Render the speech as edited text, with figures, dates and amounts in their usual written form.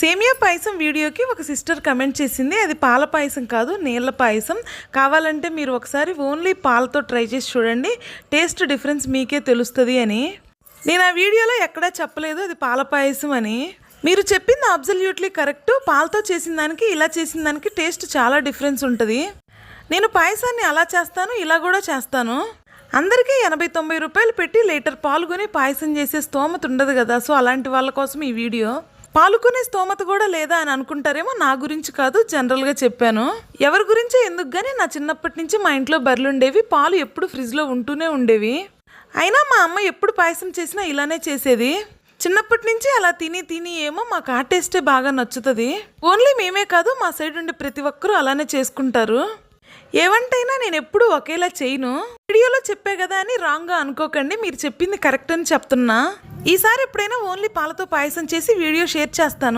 సేమియా పాయసం వీడియోకి ఒక సిస్టర్ కమెంట్ చేసింది, అది పాల పాయసం కాదు నీళ్ళ పాయసం. కావాలంటే మీరు ఒకసారి ఓన్లీ పాలతో ట్రై చేసి చూడండి, టేస్ట్ డిఫరెన్స్ మీకే తెలుస్తుంది అని. నేను ఆ వీడియోలో ఎక్కడా చెప్పలేదు అది పాల పాయసం అని. మీరు చెప్పింది అబ్సల్యూట్లీ కరెక్ట్. పాలతో చేసిన దానికి ఇలా చేసిన దానికి టేస్ట్ చాలా డిఫరెన్స్ ఉంటుంది. నేను పాయసాన్ని అలా చేస్తాను, ఇలా కూడా చేస్తాను. అందరికీ 80-90 రూపాయలు పెట్టి లీటర్ పాలు కొని పాయసం చేసే స్తోమత ఉండదు కదా. సో అలాంటి వాళ్ళ కోసం ఈ వీడియో. పాలుకునే స్తోమత కూడా లేదా అని అనుకుంటారేమో, నా గురించి కాదు, జనరల్గా చెప్పాను. ఎవరి గురించో ఎందుకు కానీ నా చిన్నప్పటి నుంచి మా ఇంట్లో బర్రెలు ఉండేవి, పాలు ఎప్పుడు ఫ్రిడ్జ్లో ఉంటూనే ఉండేవి. అయినా మా అమ్మ ఎప్పుడు పాయసం చేసినా ఇలానే చేసేది. చిన్నప్పటి నుంచి అలా తిని ఏమో మాకు ఆ టేస్టే బాగా నచ్చుతుంది. ఓన్లీ మేమే కాదు, మా సైడ్ ఉండే ప్రతి ఒక్కరూ అలానే చేసుకుంటారు. ఏవంటైనా నేను ఎప్పుడూ ఒకేలా చేయను. వీడియోలో చెప్పే కదా అని రాంగ్గా అనుకోకండి, మీరు చెప్పింది కరెక్ట్ అని చెప్తున్నా. ఈసారి ఎప్పుడైనా ఓన్లీ పాలతో పాయసం చేసి వీడియో షేర్ చేస్తాను.